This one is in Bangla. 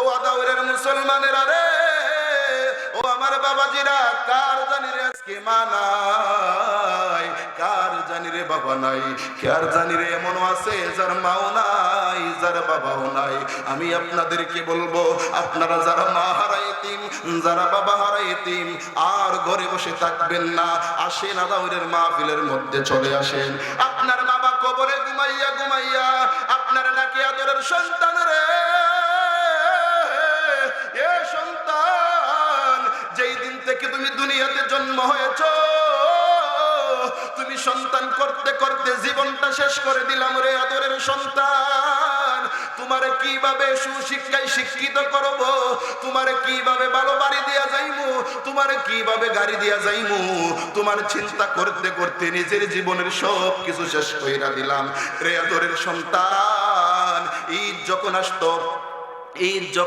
ও আদাউরের মুসলমানেরা রে, ও আমার বাবাজিরা, কার জানি রে আজকে মা নাই, কার জানি রে বাবা নাই, কার জানি রে এমন আছে যার মাও নাই, যার বাবাও নাই। আমি আপনাদেরকে বলবো, আপনারা যারা মা হারা এতিম, যারা বাবা হারা এতিম, আর ঘরে বসে থাকবেন না। আসেন আদাউরের মাহফিলের মধ্যে চলে আসেন। আপনার বাবা কবরে ঘুমাইয়া ঘুমাইয়া আপনার নাকি আদরের সন্তান রে, এ সন্তান, যেই দিন থেকে তুমি দুনিয়াতে জন্ম হয়েছ, তুমি সন্তান করতে করতে জীবনটা শেষ করে দিলাম রে আদরের সন্তান। তোমারে কিভাবে সুশিক্ষায় শিক্ষিত করব, তোমারে কিভাবে ভালো বাড়ি দিয়া যাইমু, তোমারে কিভাবে গাড়ি দিয়া যাইমু, তোমার চিন্তা করতে করতে নিজের জীবনের সব কিছু শেষ কইরা দিলাম রে আদরের সন্তান। ঈদ যখন আসতো, ঈদ